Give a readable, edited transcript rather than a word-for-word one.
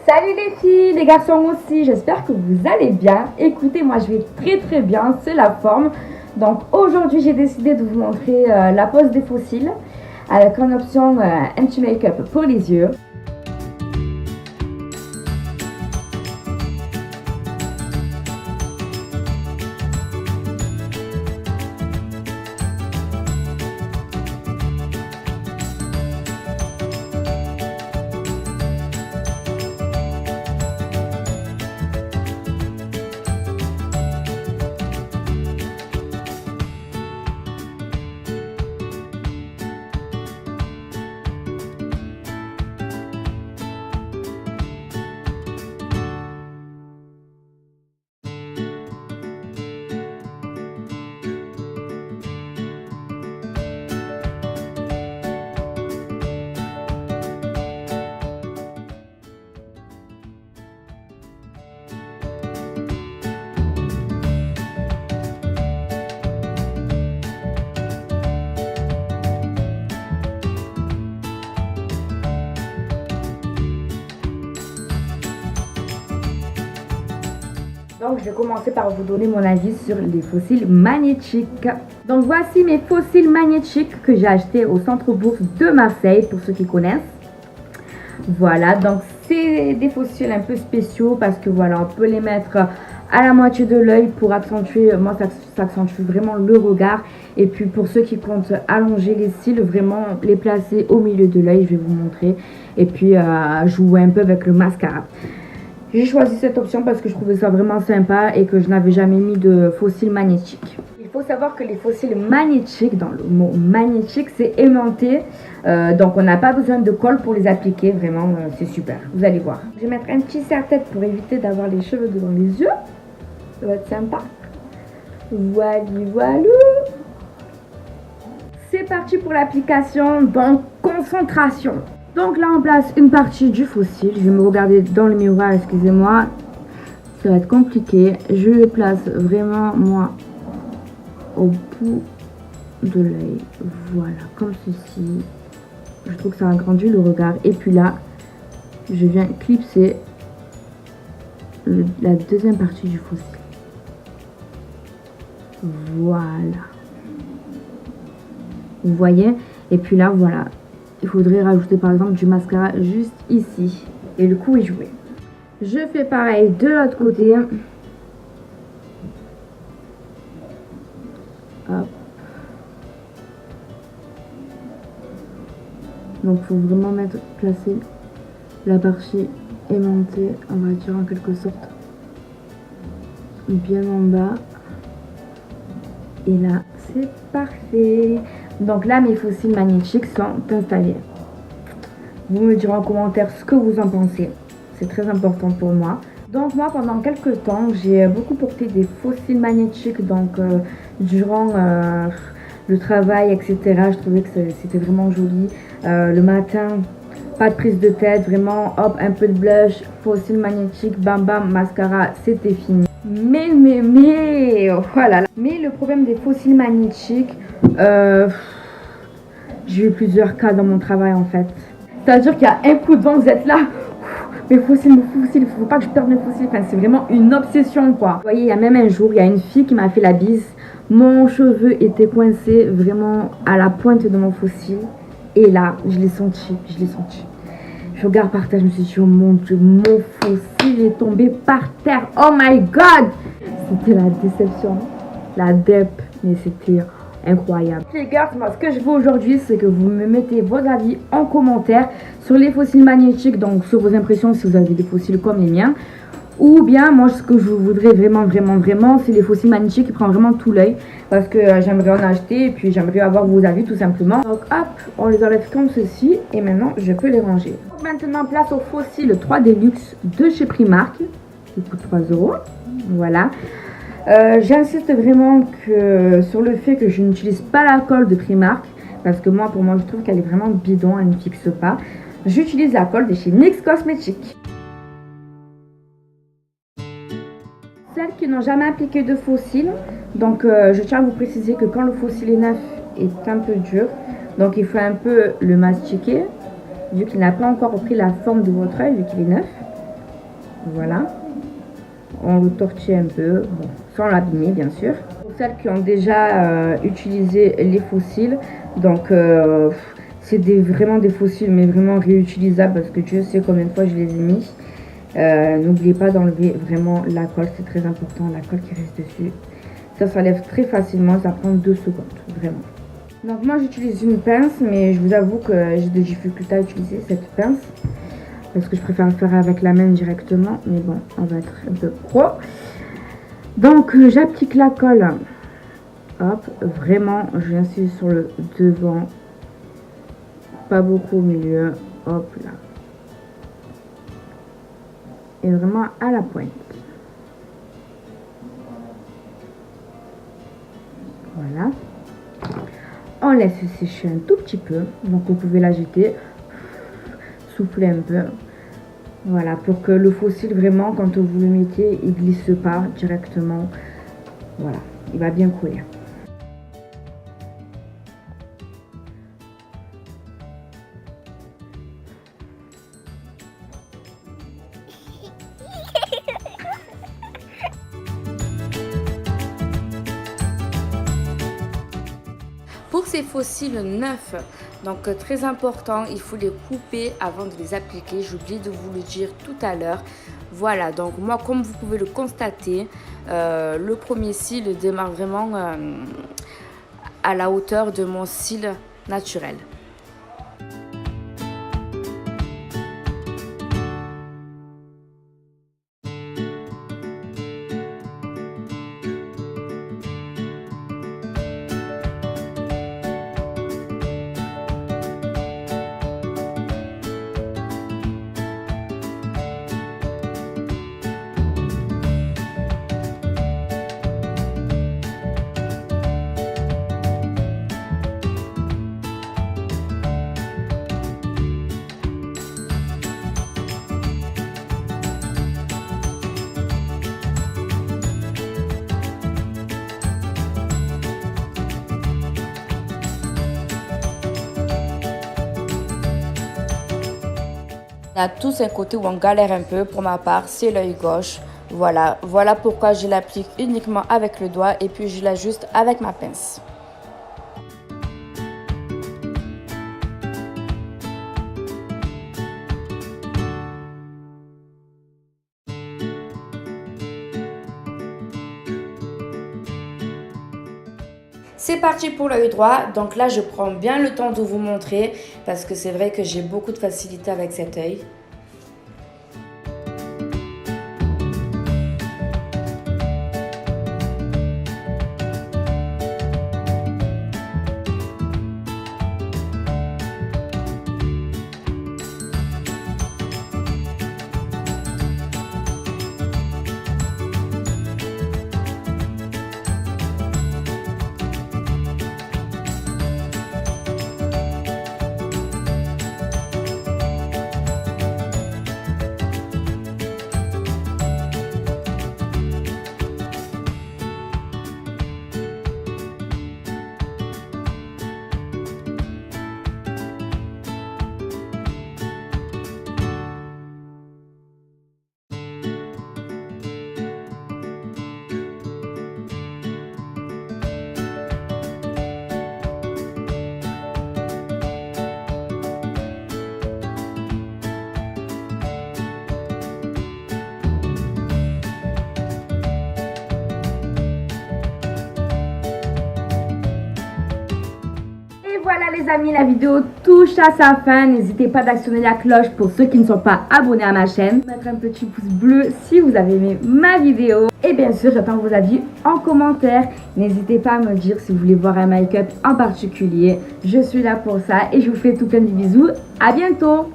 Salut les filles, les garçons aussi, j'espère que vous allez bien. Écoutez, moi je vais très bien, c'est la forme. Donc aujourd'hui j'ai décidé de vous montrer la pose des faux cils avec en option anti-make-up pour les yeux. Donc je vais commencer par vous donner mon avis sur les faux cils magnétiques. Donc voici mes faux cils magnétiques que j'ai achetés au centre bourse de Marseille pour ceux qui connaissent. Voilà, donc c'est des faux cils un peu spéciaux parce que voilà, on peut les mettre à la moitié de l'œil pour accentuer, moi ça accentue vraiment le regard. Et puis pour ceux qui comptent allonger les cils, vraiment les placer au milieu de l'œil, je vais vous montrer. Et puis jouer un peu avec le mascara. J'ai choisi cette option parce que je trouvais ça vraiment sympa et que je n'avais jamais mis de faux cils magnétiques. Il faut savoir que les faux cils magnétiques, dans le mot magnétique, c'est aimanté. Donc on n'a pas besoin de colle pour les appliquer. Vraiment, c'est super. Vous allez voir. Je vais mettre un petit serre-tête pour éviter d'avoir les cheveux devant les yeux. Ça va être sympa. Voilà. C'est parti pour l'application. Donc, concentration. Donc là on place une partie du faux cil, je vais me regarder dans le miroir, excusez-moi, ça va être compliqué. Je le place vraiment moi au bout de l'œil, voilà, comme ceci. Je trouve que ça agrandit le regard. Et puis là, je viens clipser la deuxième partie du faux cil. Voilà. Vous voyez? Et puis là, voilà. Il faudrait rajouter par exemple du mascara juste ici. Et le coup est joué. Je fais pareil de l'autre côté. Hop. Donc il faut vraiment placer la partie aimantée, on va dire en quelque sorte, bien en bas. Et là, c'est parfait. Donc là, mes faux cils magnétiques sont installés. Vous me direz en commentaire ce que vous en pensez. C'est très important pour moi. Donc moi, pendant quelques temps, j'ai beaucoup porté des faux cils magnétiques. Donc durant le travail, etc. Je trouvais que c'était vraiment joli. Le matin, pas de prise de tête. Vraiment, hop, un peu de blush, faux cils magnétiques, bam bam, mascara, c'était fini. Mais, voilà. Mais le problème des faux cils magnétiques, j'ai eu plusieurs cas dans mon travail en fait. C'est-à-dire qu'il y a un coup de vent, vous êtes là, mes faux cils, il faut pas que je perde mes faux cils. Enfin, c'est vraiment une obsession quoi. Vous voyez, il y a même un jour, il y a une fille qui m'a fait la bise. Mon cheveu était coincé vraiment à la pointe de mon faux cil. Et là, je l'ai senti. Je regarde par terre, je me suis dit, oh mon Dieu, mon faux cil est tombé par terre. Oh my god! C'était la déception, la dep, mais c'était incroyable. Les gars, moi, ce que je veux aujourd'hui, c'est que vous me mettez vos avis en commentaire sur les faux cils magnétiques, donc sur vos impressions si vous avez des faux cils comme les miens. Ou bien, moi, ce que je voudrais vraiment, c'est les faux cils magnétiques qui prennent vraiment tout l'œil. Parce que j'aimerais en acheter et puis j'aimerais avoir vos avis tout simplement. Donc hop, on les enlève comme ceci et maintenant, je peux les ranger. Donc, maintenant, place au faux cils 3D Luxe de chez Primark. Il coûte 3 €. Voilà. J'insiste vraiment sur le fait que je n'utilise pas la colle de Primark. Parce que moi, pour moi, je trouve qu'elle est vraiment bidon, elle ne fixe pas. J'utilise la colle de chez NYX Cosmetics. Celles qui n'ont jamais appliqué de fossile, donc je tiens à vous préciser que quand le fossile est neuf, est un peu dur, donc il faut un peu le mastiquer, vu qu'il n'a pas encore pris la forme de votre œil, vu qu'il est neuf. Voilà. On le tortille un peu, bon, sans l'abîmer bien sûr. Pour celles qui ont déjà utilisé les fossiles, donc c'est vraiment des fossiles, mais vraiment réutilisables, parce que Dieu sait combien de fois je les ai mis. N'oubliez pas d'enlever vraiment la colle, c'est très important, la colle qui reste dessus. Ça s'enlève très facilement, ça prend 2 secondes, vraiment. Donc moi j'utilise une pince, mais je vous avoue que j'ai des difficultés à utiliser cette pince, parce que je préfère le faire avec la main directement, mais bon, on va être un peu pro. Donc j'applique la colle, hop, vraiment, j'insiste sur le devant, pas beaucoup au milieu, hop là. Et vraiment à la pointe. Voilà. On laisse sécher un tout petit peu. Donc vous pouvez la jeter. Souffler un peu. Voilà. Pour que le fossile, vraiment, quand vous le mettez, il glisse pas directement. Voilà. Il va bien couler. Pour ces fossiles neufs, donc très important, il faut les couper avant de les appliquer. J'ai oublié de vous le dire tout à l'heure. Voilà, donc moi, comme vous pouvez le constater, le premier cil démarre vraiment à la hauteur de mon cil naturel. On a tous un côté où on galère un peu. Pour ma part, c'est l'œil gauche. Voilà pourquoi je l'applique uniquement avec le doigt et puis je l'ajuste avec ma pince. C'est parti pour l'œil droit. Donc là, je prends bien le temps de vous montrer parce que c'est vrai que j'ai beaucoup de facilité avec cet œil. Voilà les amis, la vidéo touche à sa fin. N'hésitez pas d'actionner la cloche pour ceux qui ne sont pas abonnés à ma chaîne. Mettre un petit pouce bleu si vous avez aimé ma vidéo. Et bien sûr, j'attends vos avis en commentaire. N'hésitez pas à me dire si vous voulez voir un make-up en particulier. Je suis là pour ça et je vous fais tout plein de bisous. À bientôt.